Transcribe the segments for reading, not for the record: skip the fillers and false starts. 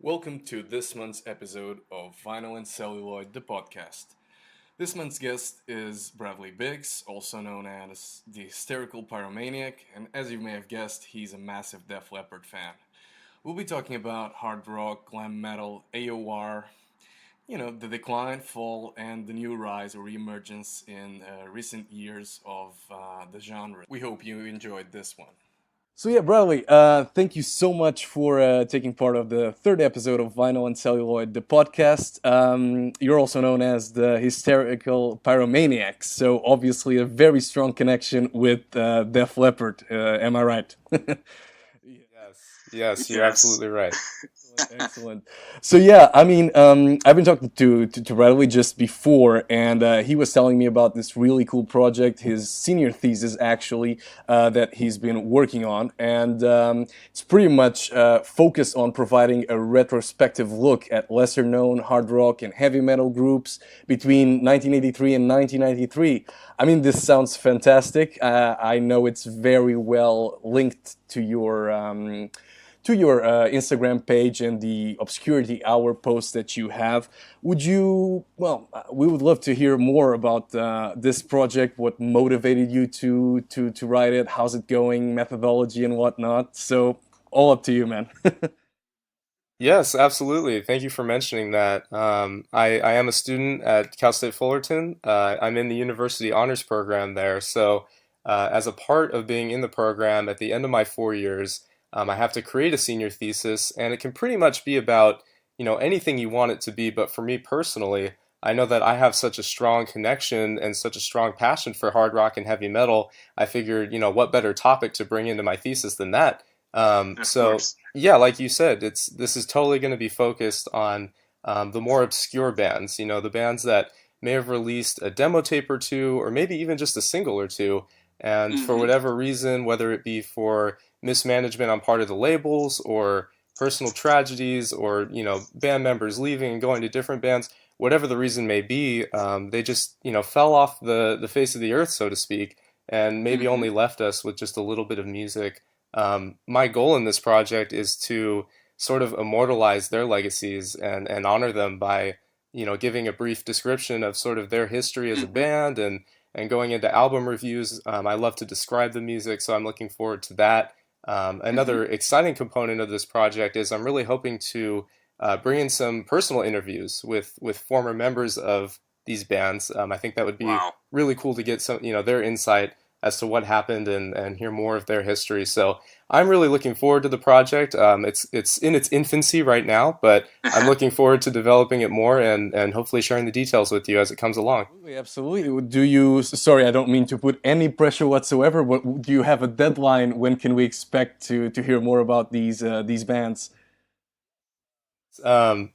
Welcome to this month's episode of Vinyl and Celluloid, the podcast. This month's guest is Bradley Biggs, also known as the Hysterical Pyromaniac, and as you may have guessed, he's a massive Def Leppard fan. We'll be talking about hard rock, glam metal, AOR, the decline, fall, and the new rise or reemergence in recent years of the genre. We hope you enjoyed this one. So yeah, Bradley, thank you so much for taking part of the third episode of Vinyl and Celluloid, the podcast. You're also known as the Hysterical Pyromaniac, so obviously a very strong connection with Def Leppard. Am I right? Yes, you're absolutely right. Excellent. So yeah, I've been talking to Bradley just before, and he was telling me about this really cool project, his senior thesis actually, that he's been working on, and it's pretty much focused on providing a retrospective look at lesser-known hard rock and heavy metal groups between 1983 and 1993. I mean, this sounds fantastic. I know it's very well linked to your Instagram page and the Obscurity Hour post that you have. We would love to hear more about this project, what motivated you to write it, how's it going, methodology and whatnot. So, all up to you, man. Yes, absolutely. Thank you for mentioning that. I am a student at Cal State Fullerton. I'm in the University Honors Program there. So, as a part of being in the program, at the end of my 4 years, I have to create a senior thesis, and it can pretty much be about, anything you want it to be. But for me personally, I know that I have such a strong connection and such a strong passion for hard rock and heavy metal. I figured, what better topic to bring into my thesis than that? So yeah, like you said, this is totally going to be focused on the more obscure bands. The bands that may have released a demo tape or two, or maybe even just a single or two, and for whatever reason, whether it be for mismanagement on part of the labels or personal tragedies or band members leaving and going to different bands, whatever the reason may be, they just fell off the face of the earth, so to speak, and maybe only left us with just a little bit of music. My goal in this project is to sort of immortalize their legacies and honor them by giving a brief description of sort of their history as a band and going into album reviews. I love to describe the music, so I'm looking forward to that. Another exciting component of this project is I'm really hoping to bring in some personal interviews with former members of these bands. I think that would be really cool to get some their insight as to what happened and hear more of their history. So I'm really looking forward to the project. It's in its infancy right now, but I'm looking forward to developing it more and hopefully sharing the details with you as it comes along. Absolutely. Sorry, I don't mean to put any pressure whatsoever, but do you have a deadline? When can we expect to hear more about these bands?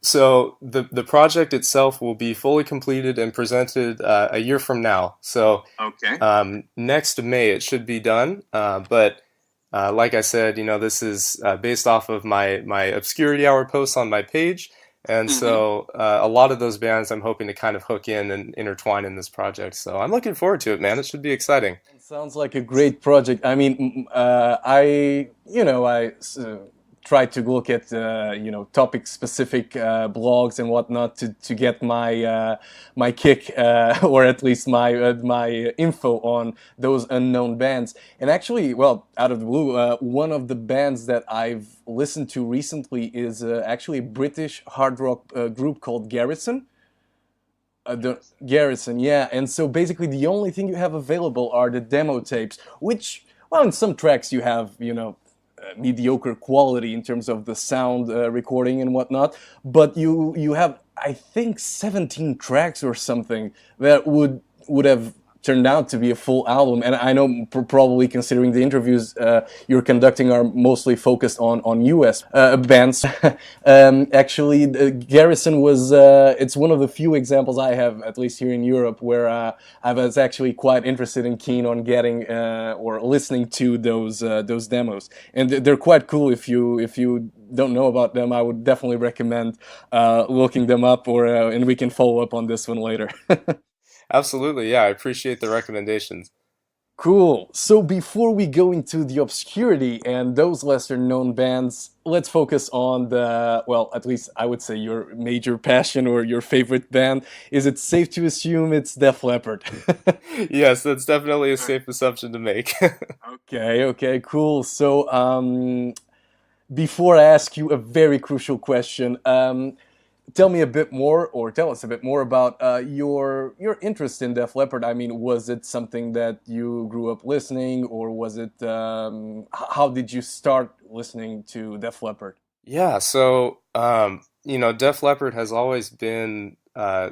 So the project itself will be fully completed and presented a year from now. So Okay. next May it should be done. But like I said, this is based off of my Obscurity Hour posts on my page. And so a lot of those bands I'm hoping to kind of hook in and intertwine in this project. So I'm looking forward to it, man. It should be exciting. Sounds like a great project. I mean, I try to look at topic specific blogs and whatnot to get my kick or at least my info on those unknown bands. And actually, well, out of the blue, one of the bands that I've listened to recently is actually a British hard rock group called Garrison. Garrison, yeah. And so basically the only thing you have available are the demo tapes, which, well, in some tracks you have, mediocre quality in terms of the sound recording and whatnot, but you have, I think, 17 tracks or something that would have turned out to be a full album. And I know probably considering the interviews you're conducting are mostly focused on US bands. Actually, Garrison was, it's one of the few examples I have, at least here in Europe, where I was actually quite interested and keen on getting or listening to those demos. And they're quite cool. If you don't know about them, I would definitely recommend looking them up, and we can follow up on this one later. Absolutely, yeah. I appreciate the recommendations. Cool. So before we go into the obscurity and those lesser known bands, let's focus on the, well, at least I would say your major passion or your favorite band. Is it safe to assume it's Def Leppard? Yes, that's definitely a safe assumption to make. Okay, okay, cool. So, before I ask you a very crucial question, tell me a bit more, or tell us a bit more about your interest in Def Leppard. I mean, was it something that you grew up listening, or was it how did you start listening to Def Leppard? Yeah, so Def Leppard has always been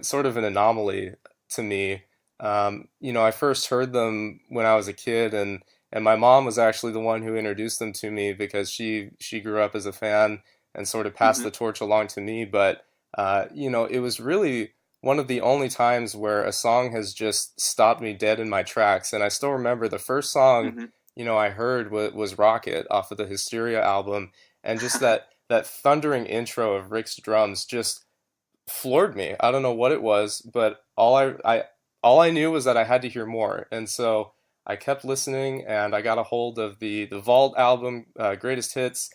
sort of an anomaly to me. I first heard them when I was a kid, and my mom was actually the one who introduced them to me because she grew up as a fan and sort of passed Hmm. the torch along to me. But it was really one of the only times where a song has just stopped me dead in my tracks. And I still remember the first song, Hmm. I heard was Rocket off of the Hysteria album, and just that thundering intro of Rick's drums just floored me. I don't know what it was, but all I knew was that I had to hear more, and so I kept listening, and I got a hold of the Vault album, Greatest Hits,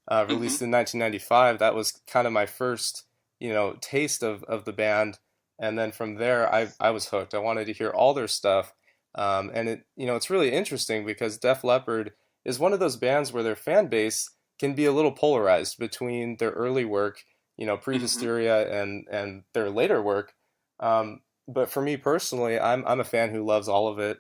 Hmm. released in 1995. That was kind of my first, taste of the band, and then from there, I was hooked. I wanted to hear all their stuff, and it's really interesting because Def Leppard is one of those bands where their fan base can be a little polarized between their early work, Hmm. pre-Hysteria, and their later work. But for me personally, I'm a fan who loves all of it.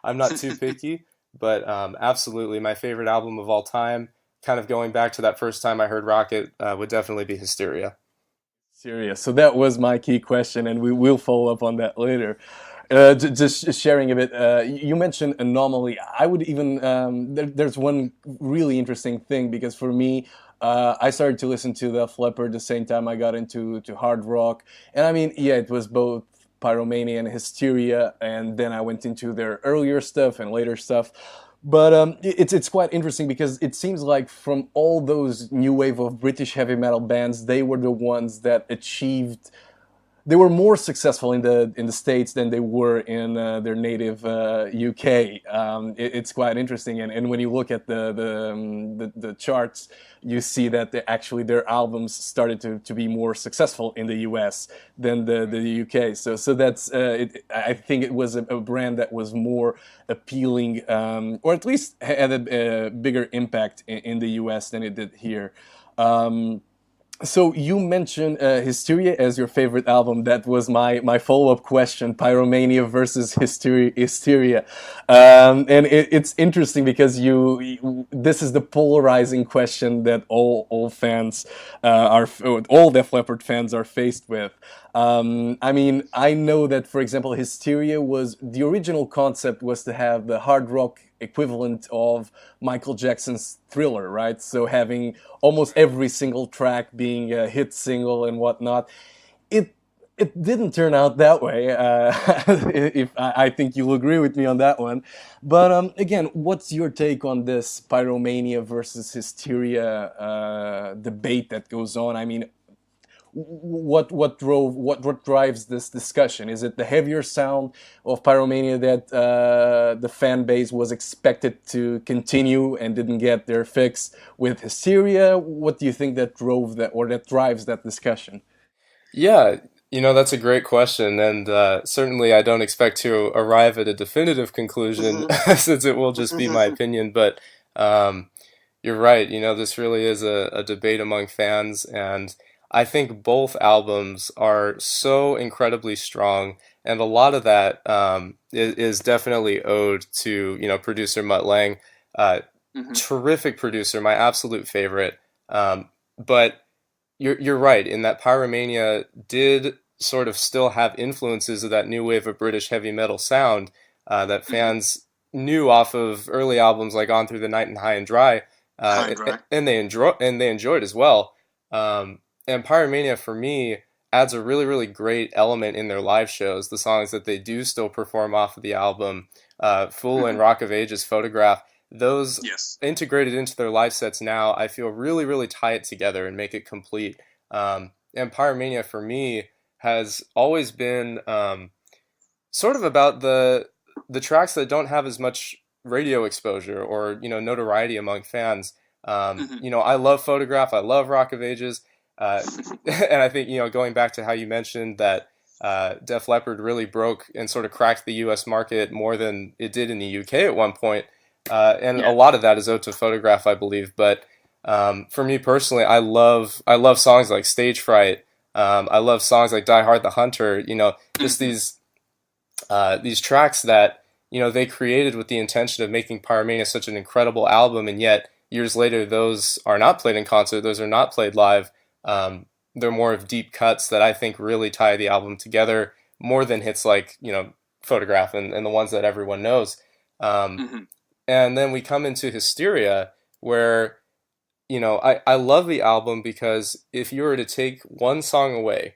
I'm not too picky, but absolutely my favorite album of all time, kind of going back to that first time I heard Rocket, would definitely be Hysteria. Serious. So that was my key question, and we will follow up on that later. Just sharing a bit. You mentioned anomaly. I would even there's one really interesting thing because for me, I started to listen to the Flipper the same time I got into to hard rock, and I mean, yeah, it was both Pyromania and Hysteria, and then I went into their earlier stuff and later stuff. But it's quite interesting because it seems like from all those new wave of British heavy metal bands, they were the ones that achieved they were more successful in the states than they were in their native UK. It's quite interesting, and when you look at the charts, you see that actually their albums started to be more successful in the US than the UK. So that's I think it was a brand that was more appealing, or at least had a bigger impact in the US than it did here. Um, so you mentioned Hysteria as your favorite album. That was my follow up question: Pyromania versus Hysteria, and it's interesting because this is the polarizing question that all fans all Def Leppard fans are faced with. I mean, I know that for example, Hysteria was the original concept was to have the hard rock equivalent of Michael Jackson's Thriller, right? So having almost every single track being a hit single and whatnot. It it didn't turn out that way. If I think you'll agree with me on that one. But again, what's your take on this Pyromania versus Hysteria debate that goes on? I mean, what drives this discussion? Is it the heavier sound of Pyromania that the fan base was expected to continue and didn't get their fix with Hysteria? What do you think that drove that or that drives that discussion? Yeah, that's a great question, and certainly I don't expect to arrive at a definitive conclusion Hmm. since it will just be my opinion. But um, you're right. This really is a debate among fans, and I think both albums are so incredibly strong, and a lot of that is definitely owed to, producer Mutt Lange, uh, Hmm. terrific producer, my absolute favorite. But you're right in that Pyromania did sort of still have influences of that new wave of British heavy metal sound that Hmm. fans knew off of early albums like On Through the Night and High and Dry, High and dry. and they enjoyed as well. And Pyromania for me adds a really really great element in their live shows. The songs that they do still perform off of the album, Fool and Hmm. Rock of Ages, Photograph, those Yes. integrated into their live sets now, I feel really, really tie it together and make it complete. And Pyromania for me has always been sort of about the tracks that don't have as much radio exposure or notoriety among fans. Hmm. I love Photograph, I love Rock of Ages, uh, and I think going back to how you mentioned that Def Leppard really broke and sort of cracked the U.S. market more than it did in the U.K. at one point, and a Yeah. lot of that is owed to Photograph, I believe. But for me personally, I love songs like Stage Fright. I love songs like Die Hard the Hunter. Just Hmm. these tracks that they created with the intention of making Pyromania such an incredible album, and yet years later those are not played in concert, those are not played live. They're more of deep cuts that I think really tie the album together more than hits like Photograph and the ones that everyone knows. Um, Hmm. and then we come into Hysteria, where I love the album because if you were to take one song away,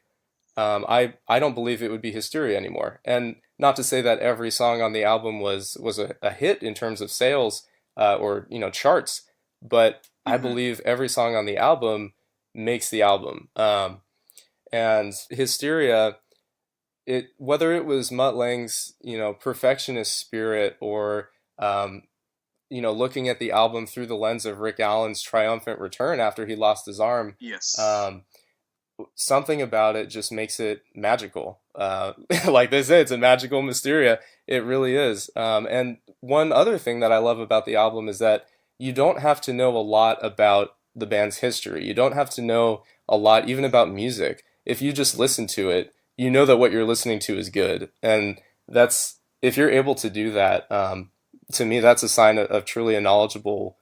I don't believe it would be Hysteria anymore. And not to say that every song on the album was a hit in terms of sales or charts, but I Hmm. believe every song on the album makes the album. And Hysteria, it whether it was Mutt Lange's perfectionist spirit or um, looking at the album through the lens of Rick Allen's triumphant return after he lost his arm. Yes. Um, Something about it just makes it magical. Like they say, it's a magical mysteria. It really is. And one other thing that I love about the album is that you don't have to know a lot about the band's history. You don't have to know a lot even about music. If you just listen to it, you know that what you're listening to is good. And that's if you're able to do that, to me, that's a sign of truly a knowledgeable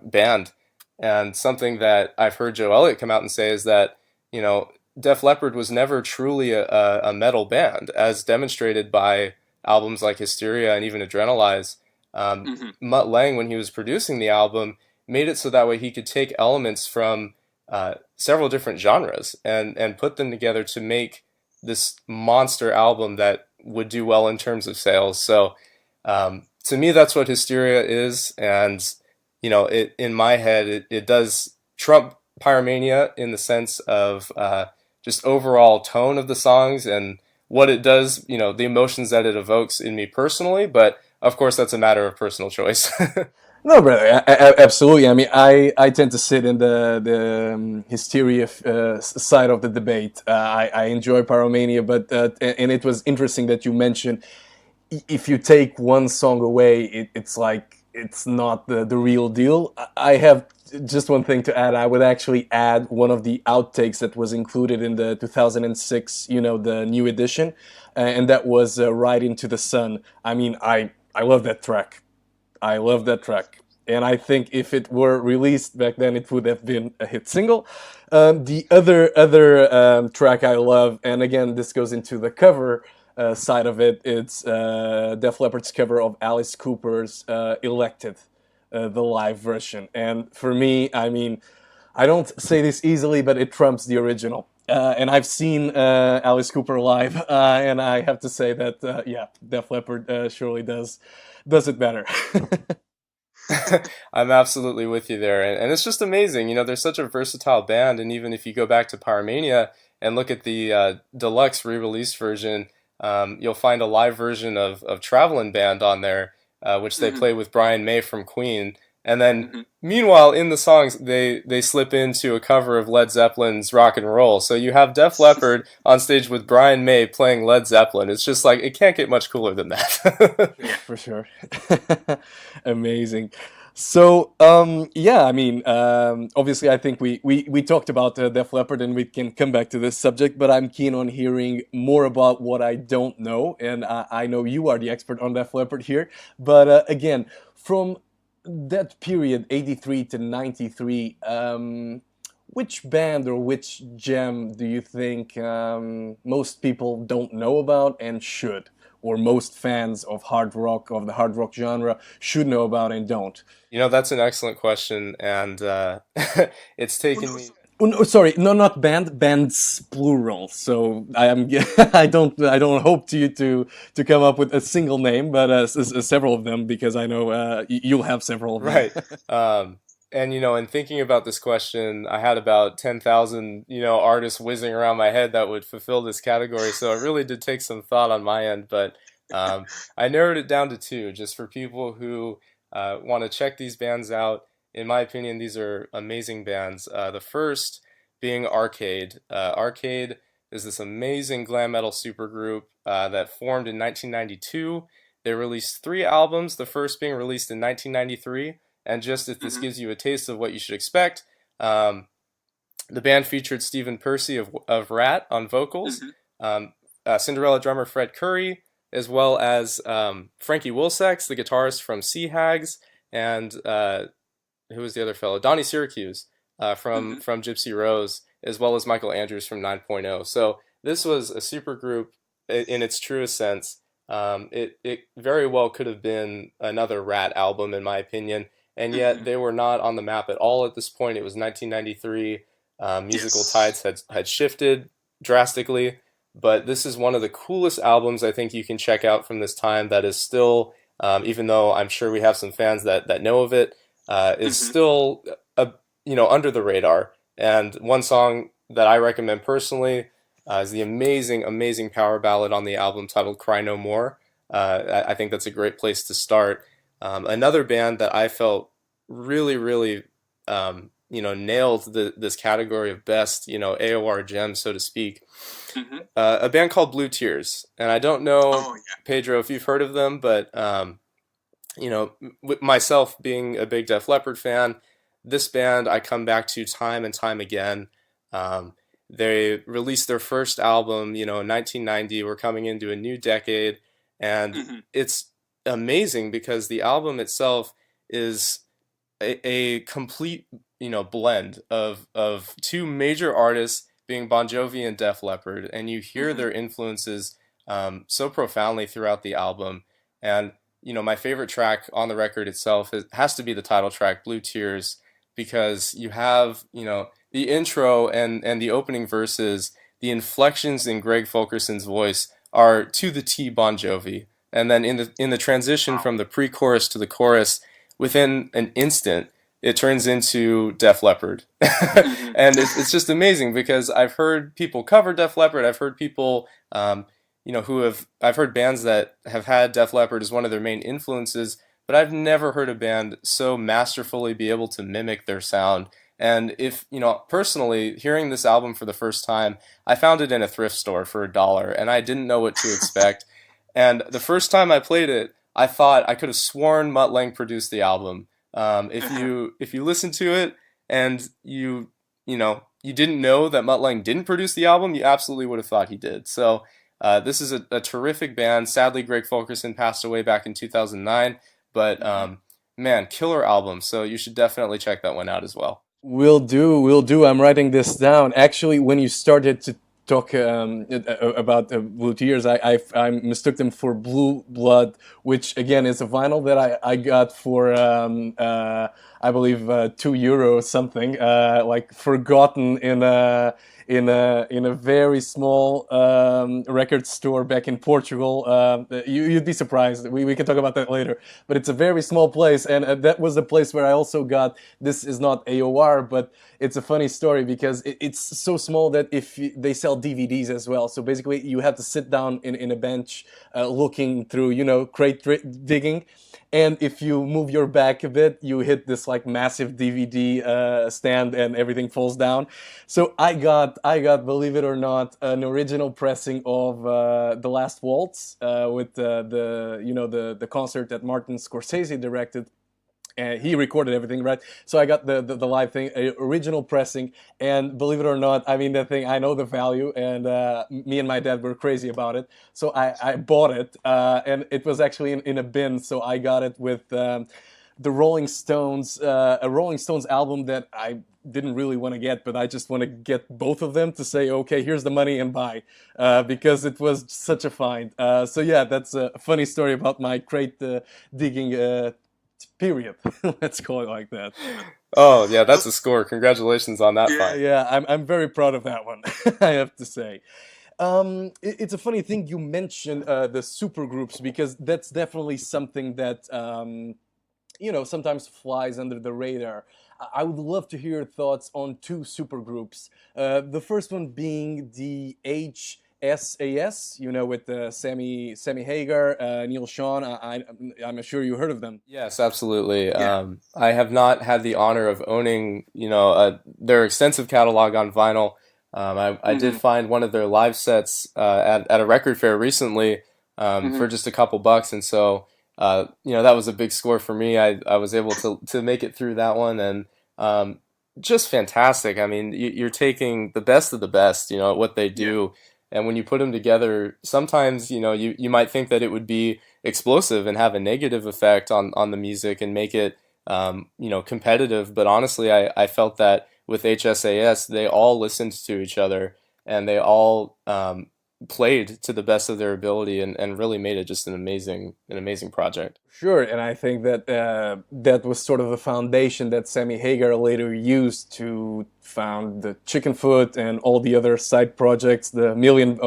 band. And something that I've heard Joe Elliott come out and say is that you know, Def Leppard was never truly a metal band, as demonstrated by albums like Hysteria and even Adrenalize. Hmm. Mutt Lange, when he was producing the album, made it so that way he could take elements from several different genres and put them together to make this monster album that would do well in terms of sales. So to me, that's what Hysteria is, and it in my head it does trump Pyromania in the sense of just overall tone of the songs and what it does, the emotions that it evokes in me personally. But of course, that's a matter of personal choice. No, brother, absolutely. I mean, I tend to sit in the hysteria side of the debate. I enjoy Pyromania, but and it was interesting that you mentioned if you take one song away, it's like it's not the real deal. I have just one thing to add. I would actually add one of the outtakes that was included in the 2006, the new edition, and that was "Ride Into the Sun." I mean, I love that track. I love that track. And I think if it were released back then, it would have been a hit single. The other track I love, and again, this goes into the cover side of it. It's Def Leppard's cover of Alice Cooper's "Elected," the live version. And for me, I mean, I don't say this easily, but it trumps the original. And I've seen Alice Cooper live, and I have to say that yeah, Def Leppard surely does it better. I'm absolutely with you there. And it's just amazing. They're such a versatile band. And even if you go back to Pyromania and look at the deluxe re release version, you'll find a live version of Travelin' Band on there, which they Hmm. play with Brian May from Queen. And then, Hmm. meanwhile, in the songs, they slip into a cover of Led Zeppelin's Rock and Roll. So you have Def Leppard on stage with Brian May playing Led Zeppelin. It's just like, it can't get much cooler than that. Yeah. For sure. Amazing. So, yeah, I mean, obviously, I think we talked about Def Leppard and we can come back to this subject, but I'm keen on hearing more about what I don't know. And I know you are the expert on Def Leppard here. But again, from that period, 83 to 93, which band or which gem do you think most people don't know about and should? Or most fans of hard rock, of the hard rock genre, should know about and don't? That's an excellent question, and it's Oh, taken no, me. Oh, no, sorry, no, not band, bands plural. So I am, I don't hope to you to come up with a single name, but several of them because I know you'll have several of them. Right. Um, and in thinking about this question, I had about 10,000, artists whizzing around my head that would fulfill this category. So it really did take some thought on my end. But I narrowed it down to two, just for people who want to check these bands out. In my opinion, these are amazing bands. The first being Arcade. Arcade is this amazing glam metal supergroup that formed in 1992. They released three albums, the first being released in 1993. And just if this Mhm. gives you a taste of what you should expect, um, the band featured Stephen Percy of Rat on vocals, Mhm. um, Cinderella drummer Fred Curry, as well as Frankie Wilsex, the guitarist from Sea Hags, and who was the other fellow? Donnie Syracuse Mhm. from Gypsy Rose, as well as Michael Andrews from 9.0. So this was a super group in its truest sense. It very well could have been another Rat album, in my opinion, and yet Mhm. they were not on the map at all at this point. It was 1993. Musical Yes. tides had shifted drastically, but this is one of the coolest albums I think you can check out from this time that is still, even though I'm sure we have some fans that know of it, is Mhm. still a, under the radar. And one song that I recommend personally is the amazing power ballad on the album titled "Cry No More." I think that's a great place to start. Another band that I felt really nailed this category of best AOR gem, so to speak. Mhm. A band called Blue Tears, and I don't know, Oh yeah. Pedro, if you've heard of them, but myself being a big Def Leppard fan, this band I come back to time and time again. Um, they released their first album, in 1990. We're coming into a new decade, and Mhm. it's amazing because the album itself is a complete, blend of two major artists being Bon Jovi and Def Leppard, and you hear Mhm. their influences so profoundly throughout the album. And my favorite track on the record itself has to be the title track, Blue Tears, because you have, the intro and the opening verses, the inflections in Greg Fulkerson's voice are to the T Bon Jovi. And then in the transition Wow. from the pre-chorus to the chorus, within an instant, it turns into Def Leppard. Mhm. And it's just amazing because I've heard people cover Def Leppard. I've heard people I've heard bands that have had Def Leppard as one of their main influences, but I've never heard a band so masterfully be able to mimic their sound. And if, personally, hearing this album for the first time, I found it in a thrift store for $1 and I didn't know what to expect. And the first time I played it, I thought I could have sworn Mutt Lange produced the album. If you listen to it and you didn't know that Mutt Lange didn't produce the album, you absolutely would have thought he did. So this is a terrific band. Sadly, Greg Fulkerson passed away back in 2009, but Mhm. man, killer album. So you should definitely check that one out as well. Will do, will do. I'm writing this down. Actually, when you started to talk about Blue Tears, I mistook them for Blue Blood, which again is a vinyl that I got for I believe €2 something, like forgotten in a very small record store back in Portugal. You'd be surprised. We can talk about that later. But it's a very small place, and that was the place where I also got. This is not AOR, but it's a funny story because it's so small that if they sell DVDs as well. So basically, you have to sit down in a bench, looking through, crate digging. And if you move your back a bit, you hit this like massive DVD stand, and everything falls down. So I got, believe it or not, an original pressing of The Last Waltz, with the concert that Martin Scorsese directed. And he recorded everything, right? So I got the live thing, original pressing, and believe it or not, I mean, that thing, I know the value, and me and my dad were crazy about it. So I bought it, and it was actually in a bin. So I got it with the Rolling Stones, a Rolling Stones album that I didn't really want to get, but I just want to get both of them to say, okay, here's the money and buy, because it was such a find. So yeah, that's a funny story about my crate digging period. Let's call it like that. Oh yeah, that's Well, a score. Congratulations on that yeah. find. Yeah, I'm very proud of that one. I have to say. It's a funny thing you mentioned the supergroups, because that's definitely something that sometimes flies under the radar. I would love to hear your thoughts on two supergroups. The first one being the HSAS, with Sammy Hagar, Neil Sean. I'm sure you heard of them. Yes, absolutely. Yeah. I have not had the honor of owning, their extensive catalog on vinyl. I did Hmm. find one of their live sets at a record fair recently for Hmm. just a couple bucks, and so that was a big score for me. I was able to make it through that one, and um, just fantastic. I mean, you're taking the best of the best, at what they Yeah. do, and when you put them together, sometimes you might think that it would be explosive and have a negative effect on the music and make it competitive. But honestly, I felt that with HSAS, they all listened to each other and they all played to the best of their ability and really made it just an amazing project. Sure, and I think that that was sort of the foundation that Sammy Hagar later used to found the Chickenfoot and all the other side projects, the million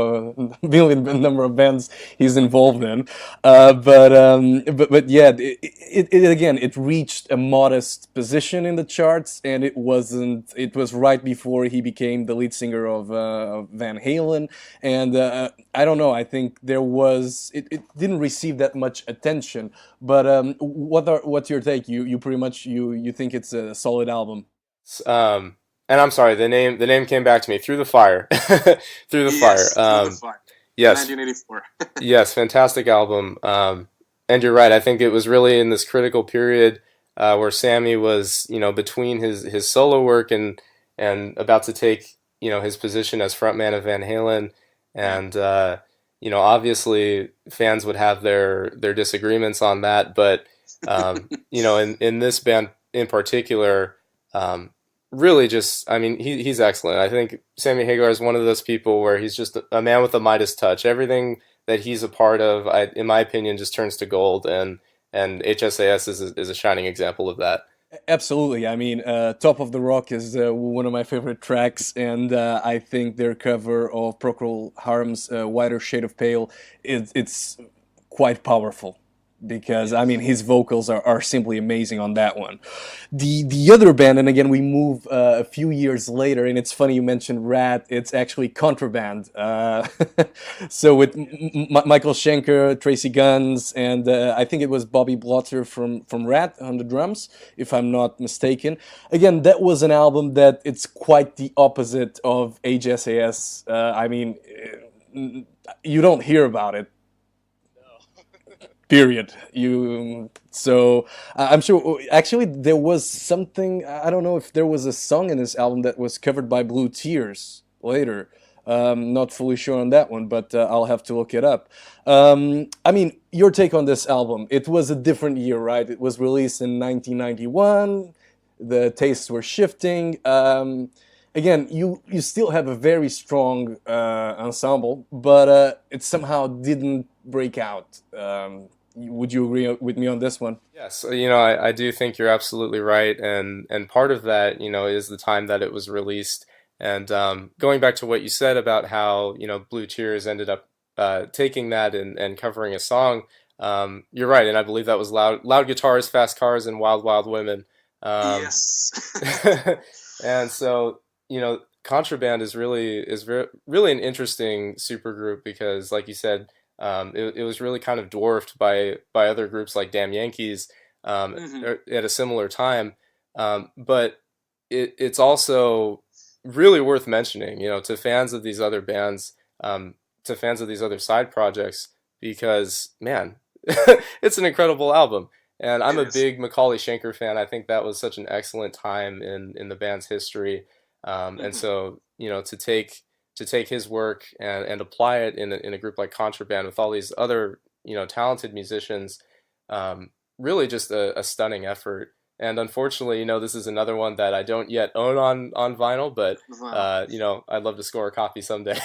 number of bands he's involved in. But yeah, again, it reached a modest position in the charts, and it wasn't. It was right before he became the lead singer of Van Halen, and I don't know. I think there was it didn't receive that much attention. But what's your take? You pretty much you think it's a solid album. Um, and I'm sorry, the name came back to me, Through the Fire. Through the Fire. Yes, through the fire. Yes, 1984. yes, fantastic album. And you're right. I think it was really in this critical period where Sammy was, between his solo work and about to take, his position as frontman of Van Halen, Yeah. and obviously fans would have their disagreements on that, but in this band in particular, um, really just, I mean, he's excellent. I think Sammy Hagar is one of those people where he's just a man with a Midas touch. Everything that he's a part of, in my opinion, just turns to gold, and HSAS is a shining example of that. Absolutely. I mean, Top of the Rock is one of my favorite tracks, and I think their cover of Procol Harum's Whiter Shade of Pale it's quite powerful because I mean Yes. his vocals are simply amazing on that one. The other band, and again we move a few years later, and it's funny you mentioned Rat. It's actually Contraband. So with Michael Schenker, Tracy Guns, and I think it was Bobby Blotter from Rat on the drums, if I'm not mistaken. Again, that was an album that it's quite the opposite of HSAS. I mean, you don't hear about it, period. You so I'm sure actually there was something. I don't know if there was a song in this album that was covered by Blue Tears later. Not fully sure on that one, but I'll have to look it up. I mean, your take on this album? It was a different year, right? It was released in 1991. The tastes were shifting. Again, you still have a very strong ensemble, but it somehow didn't break out. Would you agree with me on this one? Yes, I do think you're absolutely right, and part of that, is the time that it was released. And going back to what you said about how, Blue Tears ended up taking that and covering a song, you're right, and I believe that was Loud Guitars, Fast Cars, and Wild Wild Women. Um, Yes. and so, Contraband really an interesting supergroup because, like you said, it was really kind of dwarfed by other groups like Damn Yankees Hmm. at a similar time. But it's also really worth mentioning, to fans of these other bands, to fans of these other side projects, because man, it's an incredible album. And I'm It a is. big Macaulay Schenker fan. I think that was such an excellent time in the band's history. And Hmm. so, to take his work and apply it in a group like Contraband with all these other, talented musicians, really just a stunning effort. And unfortunately, this is another one that I don't yet own on vinyl, but Wow. I'd love to score a copy someday.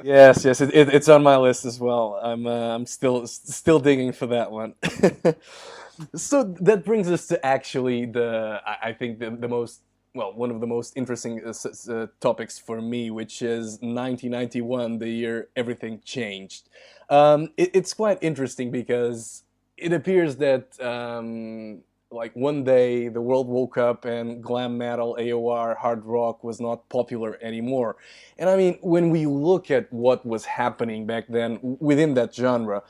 Yes, yes, it's on my list as well. I'm still digging for that one. So that brings us to actually I think the most well one of the most interesting topics for me, which is 1991, the year everything changed. It's quite interesting because it appears that like one day the world woke up and glam metal, AOR, hard rock was not popular anymore. And I mean, when we look at what was happening back then within that genre,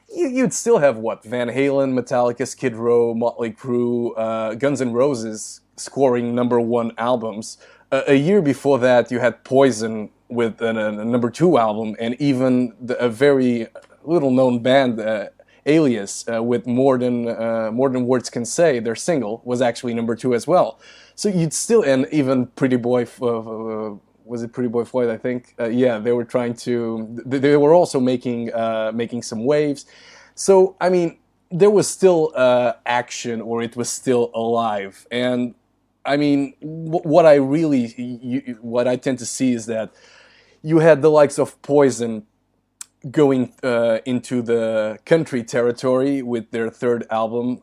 you'd still have what Van Halen, Metallica, Skid Row, Motley Crue, Guns N' Roses scoring #1 albums. A year before that, you had Poison with a #2 album, and even a very little known band, Alias, with more than words can say. Their single was actually #2 as well. So you'd still, and even Pretty Boy, was it Pretty Boy Floyd? I think. Yeah, they were trying to. They were also making some waves. So I mean, there was still action, or it was still alive. And I mean, what I tend to see is that you had the likes of Poison going into the country territory with their third album,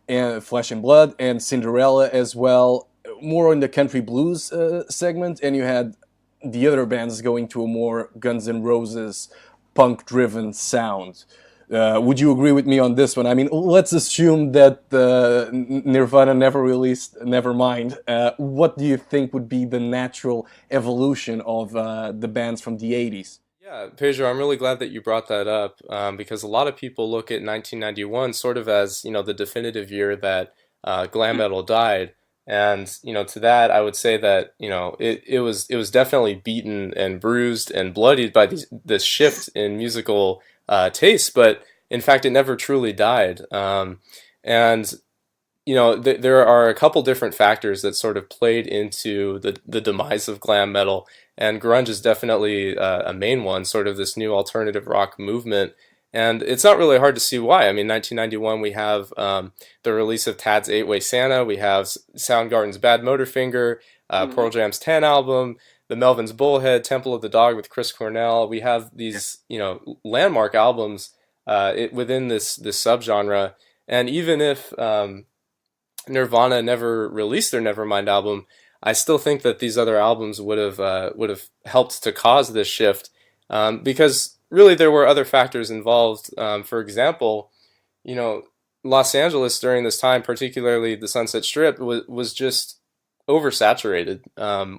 and Flesh and Blood, and Cinderella as well, more in the country blues segment, and you had the other bands going to a more Guns N' Roses punk-driven sound. Would you agree with me on this one? I mean, let's assume that Nirvana never released Nevermind. What do you think would be the natural evolution of the bands from the 80s? Yeah, Pedro, I'm really glad that you brought that up because a lot of people look at 1991 sort of as, the definitive year that glam metal died. And, to that, I would say that, it was definitely beaten and bruised and bloodied by this shift in musical taste, but in fact, it never truly died. And there are a couple different factors that sort of played into the demise of glam metal, and grunge is definitely a main one, sort of this new alternative rock movement. And it's not really hard to see why. I mean, 1991, we have the release of Tad's Eight-Way Santa, we have Soundgarden's Bad Motorfinger, Pearl Jam's 10 album, the Melvins' Bullhead, Temple of the Dog with Chris Cornell. We have these, landmark albums within this subgenre. And even if Nirvana never released their Nevermind album, I still think that these other albums would have helped to cause this shift, because really there were other factors involved. For example, Los Angeles during this time, particularly the Sunset Strip, was just oversaturated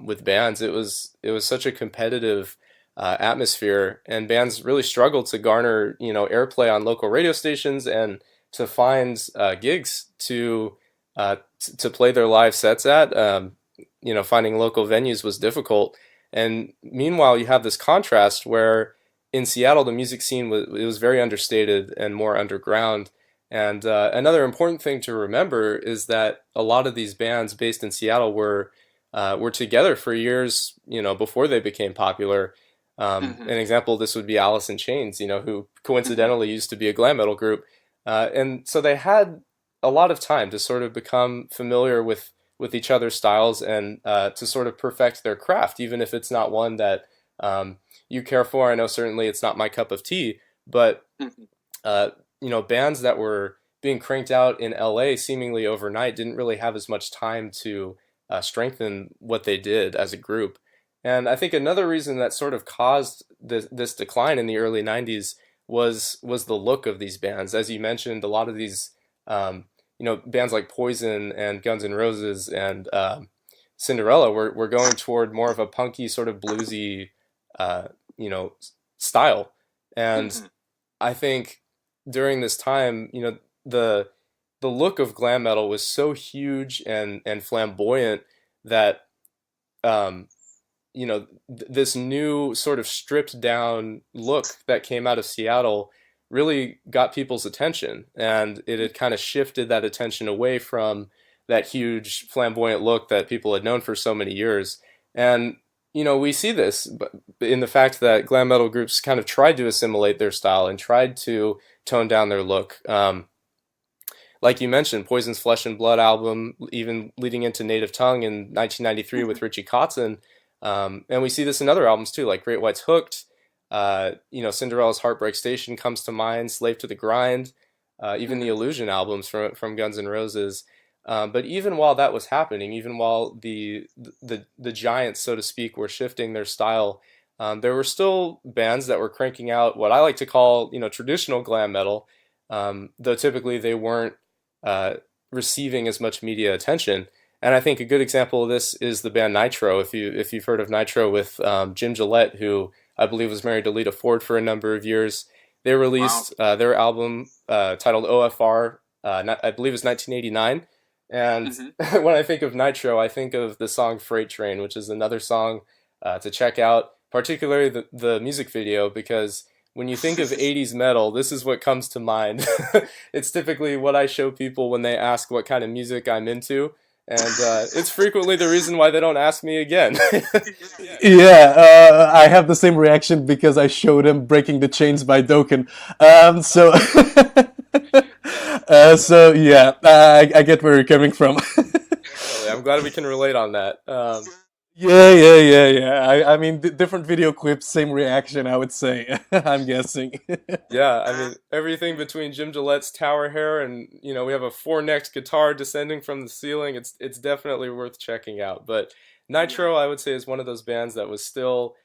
with bands. It was such a competitive atmosphere, and bands really struggled to garner airplay on local radio stations and to find gigs to play their live sets at. Finding local venues was difficult. And meanwhile, you have this contrast where in Seattle, the music scene was very understated and more underground. And another important thing to remember is that a lot of these bands based in Seattle were together for years, before they became popular. An example of this would be Alice in Chains, who coincidentally used to be a glam metal group. And so they had a lot of time to sort of become familiar with each other's styles and to sort of perfect their craft, even if it's not one that you care for. I know certainly it's not my cup of tea, but bands that were being cranked out in LA seemingly overnight didn't really have as much time to strengthen what they did as a group. And I think another reason that sort of caused this decline in the early 90s was the look of these bands. As you mentioned, a lot of these bands like Poison and Guns N' Roses and Cinderella were going toward more of a punky sort of bluesy, style. And I think during this time, the look of glam metal was so huge and flamboyant that this new sort of stripped down look that came out of Seattle really got people's attention, and it had kind of shifted that attention away from that huge flamboyant look that people had known for so many years. And we see this in the fact that glam metal groups kind of tried to assimilate their style and tried to tone down their look. Like you mentioned, Poison's Flesh and Blood album, even leading into Native Tongue in 1993 with Richie Kotzen. And we see this in other albums too, like Great White's Hooked. Cinderella's Heartbreak Station comes to mind, Slave to the Grind, even the Illusion albums from Guns N' Roses. But even while that was happening, even while the giants, so to speak, were shifting their style, there were still bands that were cranking out what I like to call, traditional glam metal, though typically they weren't uh, receiving as much media attention. And I think a good example of this is the band Nitro. If you've heard of Nitro with Jim Gillette, who I believe was married to Lita Ford for a number of years, they Wow. released their album titled OFR. I believe it was 1989. And Hmm. when I think of Nitro, I think of the song Freight Train, which is another song to check out, particularly the music video, because when you think of 80s metal, this is what comes to mind. It's typically what I show people when they ask what kind of music I'm into, and it's frequently the reason why they don't ask me again. Yeah, I have the same reaction because I showed him Breaking the Chains by Dokken. So, so yeah, I get where you're coming from. Definitely, I'm glad we can relate on that. Yeah, yeah, yeah, yeah. I mean, different video clips, same reaction, I would say. I'm guessing. Yeah, I mean everything between Jim Gillette's tower hair and we have a four-necked guitar descending from the ceiling. It's definitely worth checking out. But Nitro, I would say, is one of those bands that was still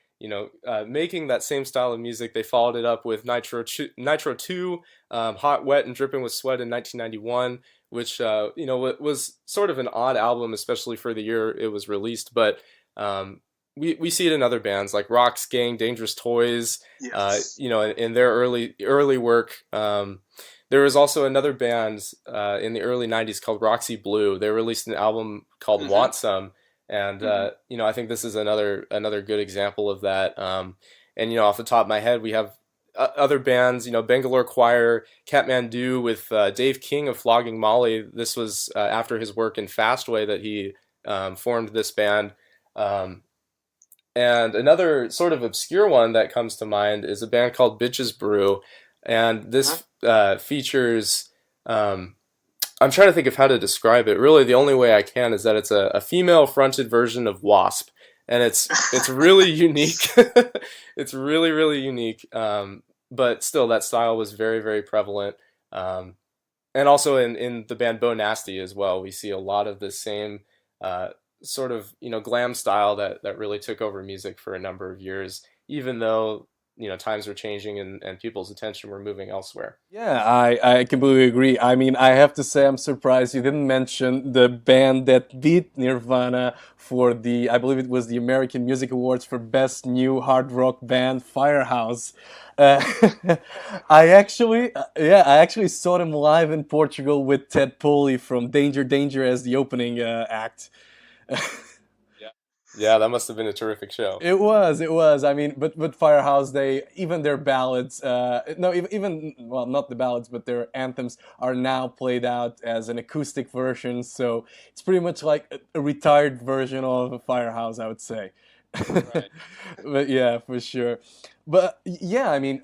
making that same style of music. They followed it up with Nitro 2, Hot, Wet, and Dripping with Sweat in 1991, which was sort of an odd album, especially for the year it was released. But um, we see it in other bands like Rock's Gang, Dangerous Toys, Yes. in their early work. There was also another band in the early '90s called Roxy Blue. They released an album called Hmm. Want Some, and Hmm. I think this is another good example of that. And off the top of my head, we have other bands. Bangalore Choir, Kathmandu with Dave King of Flogging Molly. This was after his work in Fastway that he formed this band. Um, and another sort of obscure one that comes to mind is a band called Bitches Brew, and Uh-huh. this features. I'm trying to think of how to describe it. Really, the only way I can is that it's a female-fronted version of Wasp, and it's really unique. It's really really unique. But still, that style was very very prevalent. Um, and also in the band Bo Nasty as well, we see a lot of the same uh, sort of glam style that really took over music for a number of years, even though times were changing and people's attention were moving elsewhere. Yeah, I completely agree. I mean, I have to say I'm surprised you didn't mention the band that beat Nirvana for the, I believe it was the American Music Awards for Best New Hard Rock Band, Firehouse. Uh, I actually saw them live in Portugal with Ted Poley from Danger Danger as the opening act. Yeah, that must have been a terrific show. It was, it was. I mean, but Firehouse, they even their ballads, no, even well, not the ballads, but their anthems are now played out as an acoustic version. So it's pretty much like a retired version of Firehouse, I would say. Right. But yeah, for sure. But yeah, I mean,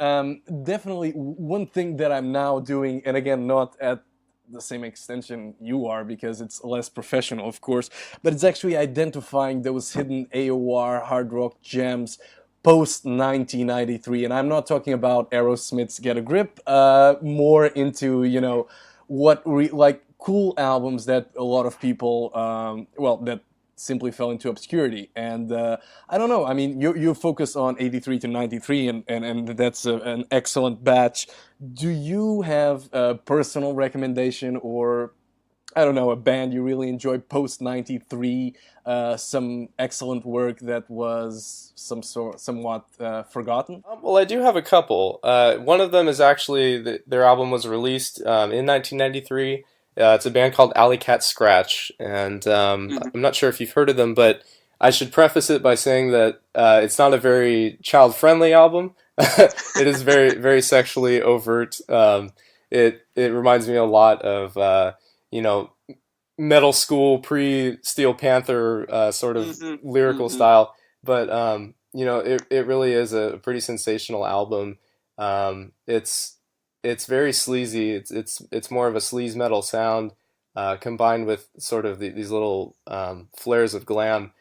definitely one thing that I'm now doing, and again, not at the same extension you are because it's less professional, of course, but it's actually identifying those hidden AOR hard rock gems post 1993. And I'm not talking about Aerosmith's Get a Grip, more into, like cool albums that a lot of people, that simply fell into obscurity. And I don't know. I mean, you focus on 83 to 93, and that's an excellent batch. Do you have a personal recommendation or I don't know, a band you really enjoy post 93, some excellent work that was somewhat forgotten? Well, I do have a couple. One of them is actually their album was released in 1993. It's a band called Alley Cat Scratch, and Hmm. I'm not sure if you've heard of them, but I should preface it by saying that it's not a very child-friendly album. It is very, very sexually overt. It reminds me a lot of you know metal school pre Steel Panther sort of Hmm. lyrical Hmm. style, but it really is a pretty sensational album. It's very sleazy. It's more of a sleaze metal sound combined with sort of these little flares of glam.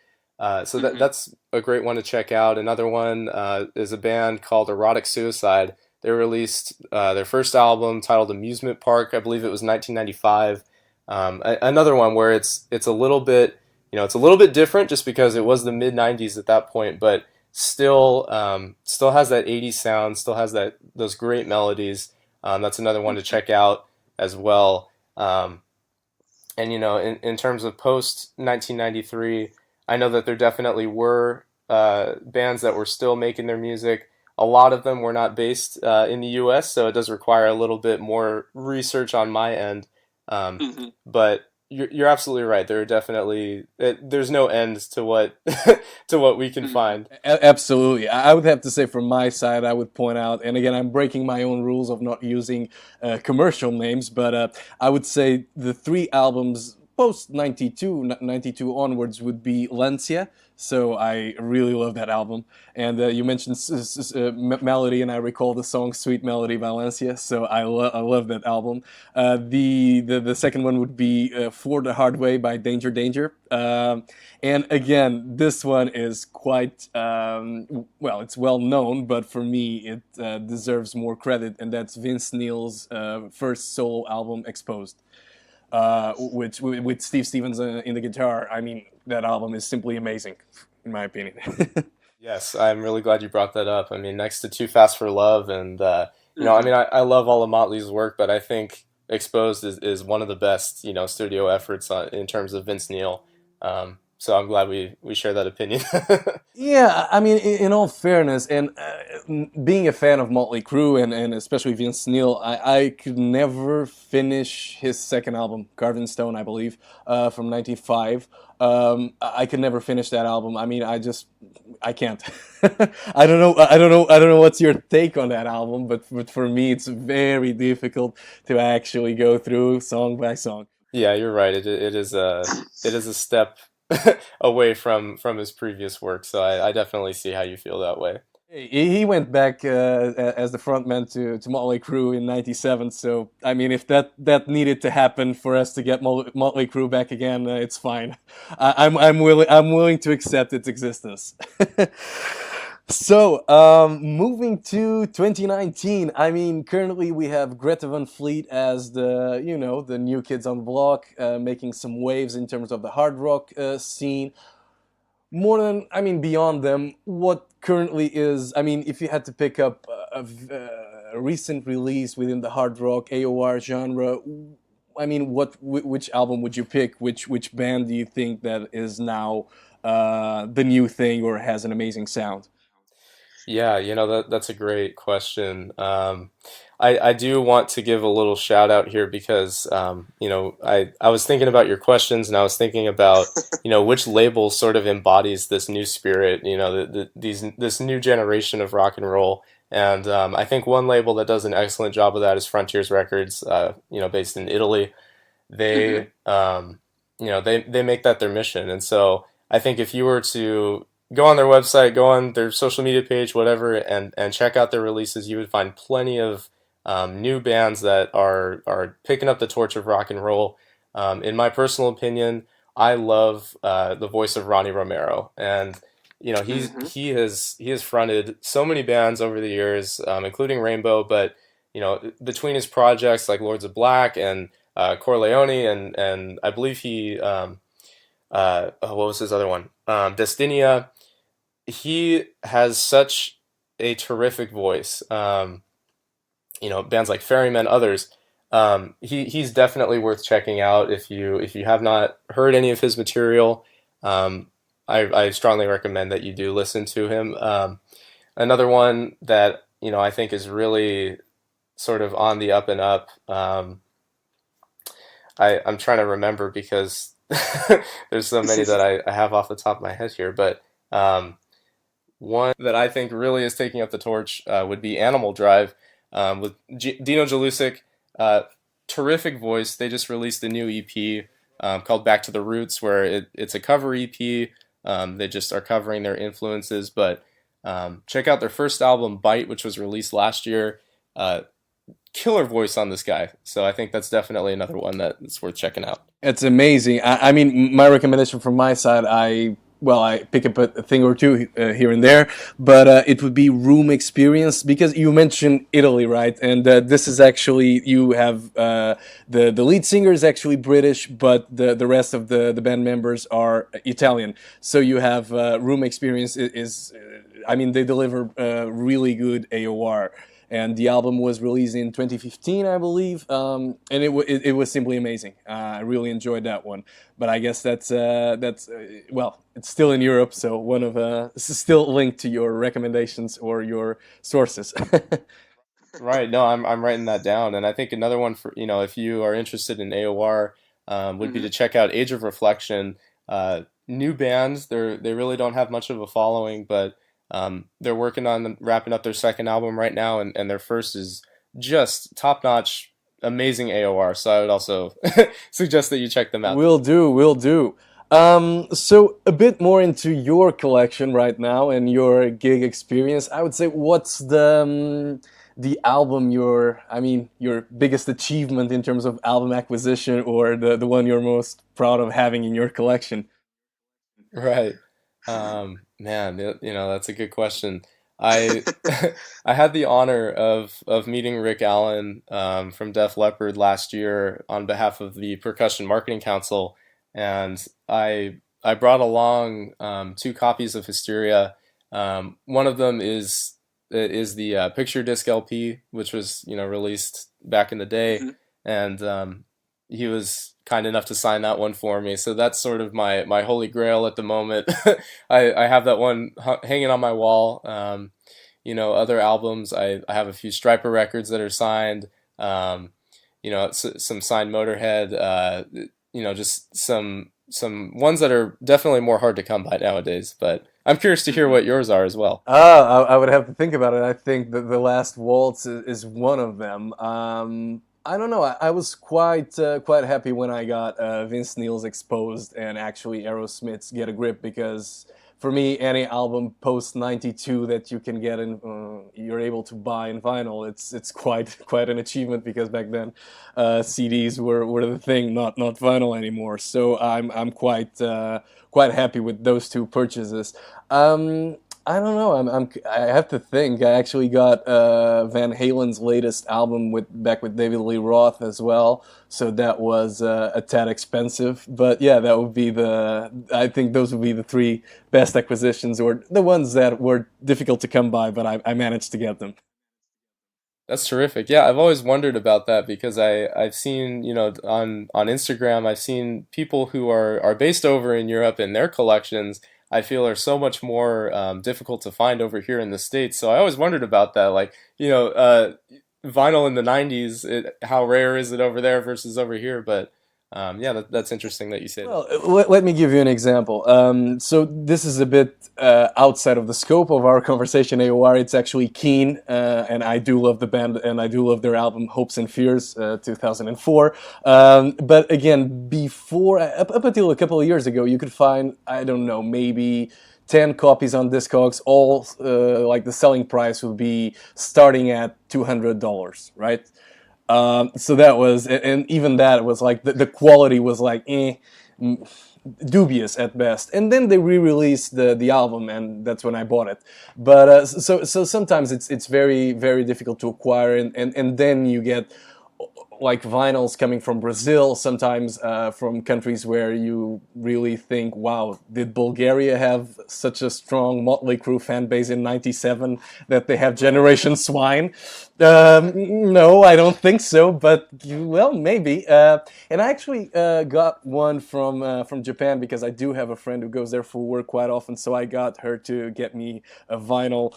So Hmm. that's a great one to check out. Another one is a band called Erotic Suicide. They released their first album titled Amusement Park. I believe it was 1995. Another one where it's a little bit it's a little bit different just because it was the mid 90s at that point, but still has that 80s sound, still has those great melodies. That's another one to check out as well. Um, and in terms of post 1993, I know that there definitely were bands that were still making their music. A lot of them were not based in the U.S., so it does require a little bit more research on my end. Um, Hmm. but you're absolutely right. There are definitely there's no end to what to what we can Hmm. find. Absolutely. I would have to say from my side, I would point out, and again, I'm breaking my own rules of not using commercial names, but I would say the three albums post 92, 92 onwards would be Lancia. So I really love that album. And you mentioned Melody, and I recall the song Sweet Melody Valencia. So I love that album. The second one would be For the Hard Way by Danger Danger. And again, this one is quite well. It's well known, but for me, it deserves more credit, and that's Vince Neil's first solo album, Exposed, which with Steve Stevens in the guitar. I mean, that album is simply amazing, in my opinion. Yes, I'm really glad you brought that up. I mean, next to Too Fast for Love, and I Hmm. mean, I love all of Motley's work, but I think Exposed is one of the best, studio efforts in terms of Vince Neil. So I'm glad we share that opinion. Yeah, I mean, in all fairness, and being a fan of Motley Crue and especially Vince Neil, I could never finish his second album, Carved in Stone, I believe, from '95. I could never finish that album. I mean, I can't. I don't know what's your take on that album, but for me, it's very difficult to actually go through song by song. Yeah, you're right. It is a step away from his previous work, so I definitely see how you feel that way. He went back as the frontman to Motley Crue in '97. So I mean, if that needed to happen for us to get Motley Crue back again, it's fine. I'm willing to accept its existence. So, moving to 2019, I mean, currently we have Greta Van Fleet as the new kids on the block, making some waves in terms of the hard rock scene. More than, I mean, beyond them, what currently is, I mean, if you had to pick up a recent release within the hard rock AOR genre, I mean, which album would you pick? Which band do you think that is now the new thing or has an amazing sound? Yeah, that's a great question. I do want to give a little shout out here because I was thinking about your questions and I was thinking about which label sort of embodies this new spirit, this new generation of rock and roll. And I think one label that does an excellent job of that is Frontiers Records, based in Italy. Hmm. They make that their mission, and so I think if you were to go on their website, go on their social media page, whatever, and check out their releases, you would find plenty of new bands that are picking up the torch of rock and roll. In my personal opinion, I love the voice of Ronnie Romero, and Hmm. he has fronted so many bands over the years, including Rainbow, but between his projects like Lords of Black and Corleone, and I believe he what was his other one? Destinia. He has such a terrific voice. Bands like Ferryman, others. He's definitely worth checking out if you have not heard any of his material. I strongly recommend that you do listen to him. Another one that I think is really sort of on the up and up. I'm trying to remember because there's so many that I have off the top of my head here, but one that I think really is taking up the torch would be Animal Drive with Dino Jalusic. Uh, Terrific voice. They just released a new EP called Back to the Roots, where it's a cover EP. They just are covering their influences, but check out their first album, Bite, which was released last year. Uh, Killer voice on this guy. So I think that's definitely another one that's worth checking out. It's amazing. I mean, my recommendation from my side, I pick up a thing or two here and there, but it would be Room Experience because you mentioned Italy, right? And this is actually you have the lead singer is actually British, but the rest of the band members are Italian. So you have Room Experience is I mean, they deliver really good AOR. and the album was released in 2015, I believe, and it was simply amazing. I really enjoyed that one, but I guess that's well, it's still in Europe, so one of this is still linked to your recommendations or your sources. Right. No, I'm writing that down. And I think another one for, if you are interested in AOR, would be to check out Age of Reflection. New bands, they really don't have much of a following, but they're working on wrapping up their second album right now, and their first is just top-notch, amazing AOR. So I would also suggest that you check them out. Will do, will do. So a bit more into your collection right now and your gig experience. I would say, what's the album your biggest achievement in terms of album acquisition, or the one you're most proud of having in your collection? Right. Man, that's a good question. I I had the honor of meeting Rick Allen from Def Leppard last year on behalf of the Percussion Marketing Council, and I brought along two copies of Hysteria. One of them is the picture disc LP, which was released back in the day, and he was kind enough to sign that one for me. So that's sort of my holy grail at the moment. I have that one hanging on my wall. Other albums, I have a few Striper records that are signed. Some signed Motorhead. Just some ones that are definitely more hard to come by nowadays. But I'm curious to hear what yours are as well. I would have to think about it. I think that The Last Waltz is one of them. I don't know. I was quite happy when I got Vince Neil's Exposed and actually Aerosmith's Get a Grip, because for me, any album post '92 that you can get in, you're able to buy in vinyl, it's quite an achievement, because back then CDs were the thing, not vinyl anymore. So I'm quite happy with those two purchases. I don't know. I have to think. I actually got Van Halen's latest album back with David Lee Roth as well. So that was a tad expensive, but yeah, that would be I think those would be the three best acquisitions, or the ones that were difficult to come by, but I managed to get them. That's terrific. Yeah, I've always wondered about that because I've seen, on Instagram, I've seen people who are based over in Europe, and their collections I feel are so much more difficult to find over here in the States. So I always wondered about that. Like, vinyl in the 90s, how rare is it over there versus over here? But yeah, that's interesting that you say that. Well, let me give you an example. So this is a bit outside of the scope of our conversation, AOR. It's actually Keen, and I do love the band, and I do love their album Hopes and Fears, 2004. But again, up until a couple of years ago, you could find, I don't know, maybe 10 copies on Discogs, all like the selling price would be starting at $200, right? So that was, and even that was like the quality was like dubious at best. And then they re-released the album, and that's when I bought it. But so sometimes it's very very difficult to acquire, and then you get like vinyls coming from Brazil, sometimes from countries where you really think, wow, did Bulgaria have such a strong Motley Crue fan base in '97 that they have Generation Swine? No, I don't think so, but well, maybe. And I actually got one from Japan, because I do have a friend who goes there for work quite often, so I got her to get me a vinyl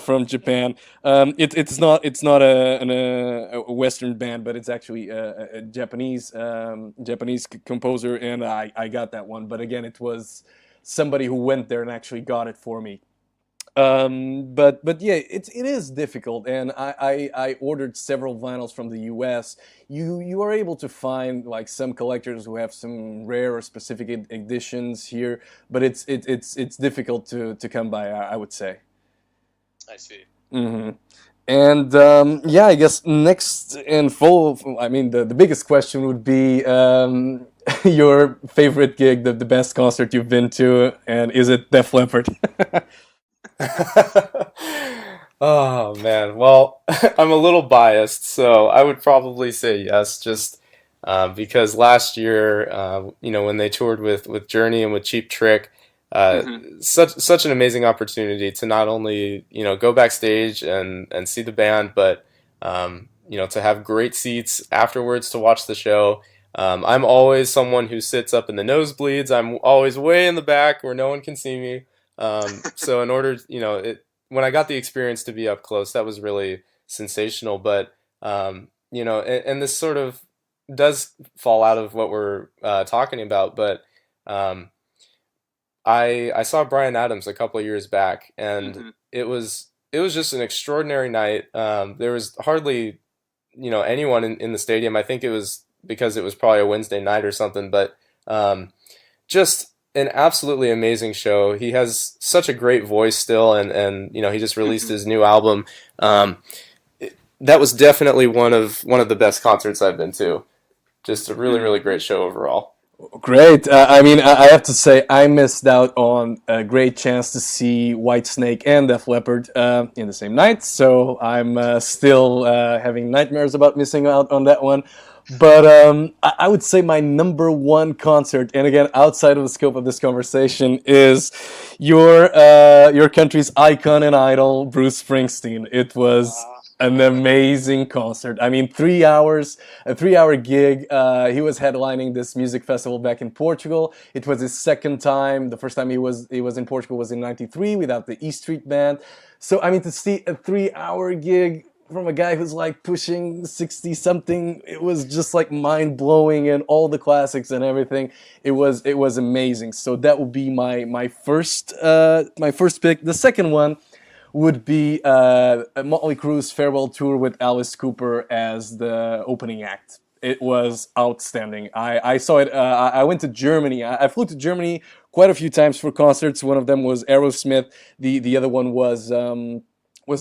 from Japan. It's not a Western band, but it's actually a Japanese composer, and I got that one. But again, it was somebody who went there and actually got it for me. But yeah, it is difficult, and I ordered several vinyls from the U.S. You are able to find like some collectors who have some rare or specific editions here, but it's difficult to come by, I would say. I see. Hmm. And yeah, I guess next in full, I mean, the biggest question would be your favorite gig, the best concert you've been to, and is it Def Leppard? Oh man, well, I'm a little biased, so I would probably say yes, just because last year, when they toured with Journey and with Cheap Trick, uh, Hmm. such an amazing opportunity to not only go backstage and see the band, but to have great seats afterwards to watch the show. I'm always someone who sits up in the nosebleeds. I'm always way in the back where no one can see me. So in order, when I got the experience to be up close, that was really sensational. But and this sort of does fall out of what we're talking about, but um, I saw Brian Adams a couple of years back, and Hmm. it was just an extraordinary night. There was hardly anyone in the stadium. I think it was because it was probably a Wednesday night or something, but um, just an absolutely amazing show. He has such a great voice still, and he just released Hmm. his new album. Um, that was definitely one of the best concerts I've been to. Just a really really great show overall. Great. I mean, I have to say, I missed out on a great chance to see Whitesnake and Def Leppard in the same night. So I'm still having nightmares about missing out on that one. But I would say my number one concert, and again, outside of the scope of this conversation, is your country's icon and idol, Bruce Springsteen. It was an amazing concert. I mean, 3 hours, a 3 hour gig. He was headlining this music festival back in Portugal. It was his second time. The first time he was in Portugal was in '93 without the E Street Band. So I mean, to see a 3 hour gig from a guy who's like pushing 60 something, it was just like mind blowing, and all the classics and everything. It was amazing. So that would be my first pick. The second one would be Motley Crue's farewell tour with Alice Cooper as the opening act. It was outstanding. I saw it. I went to Germany. I flew to Germany quite a few times for concerts. One of them was Aerosmith. The other one was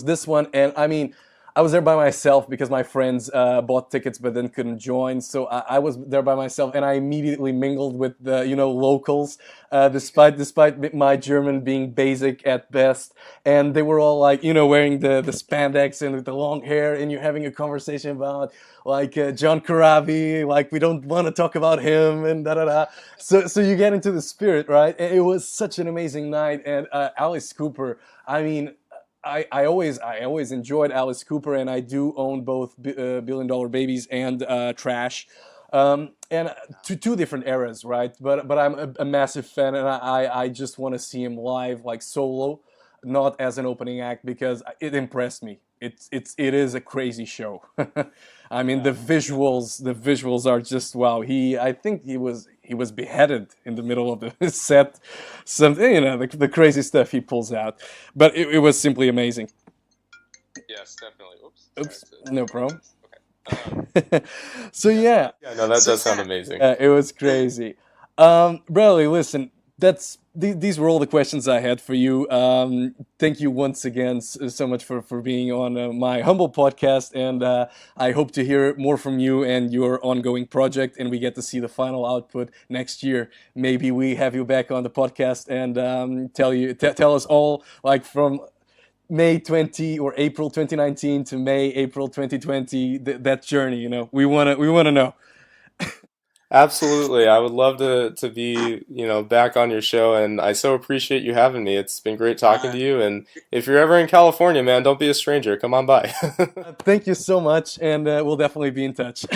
this one. And I mean, I was there by myself because my friends bought tickets but then couldn't join. So I was there by myself, and I immediately mingled with the locals, despite my German being basic at best. And they were all like wearing the spandex and with the long hair, and you're having a conversation about like John Corabi, like we don't want to talk about him and da da da. So you get into the spirit, right? And it was such an amazing night, and Alice Cooper. I mean, I always enjoyed Alice Cooper, and I do own both Billion Dollar Babies and Trash, and two different eras, right? But I'm a massive fan, and I just want to see him live, like solo, not as an opening act, because it impressed me. It is a crazy show. I mean, the visuals are just wow. I think he was beheaded in the middle of the set. Something, the crazy stuff he pulls out, but it was simply amazing. Yes, definitely. Oops, sorry Oops, to no interrupt problem. this. Okay. So yeah, Yeah, no, that does sound amazing. it was crazy. Bradley, listen, these were all the questions I had for you. Thank you once again so much for being on my humble podcast, and I hope to hear more from you and your ongoing project, and we get to see the final output next year. Maybe we have you back on the podcast and tell us all, like, from May 20 or April 2019 to May April 2020, that journey. We want to know. Absolutely. I would love to be, back on your show, and I so appreciate you having me. It's been great talking to you, and if you're ever in California, man, don't be a stranger. Come on by. Thank you so much, and we'll definitely be in touch.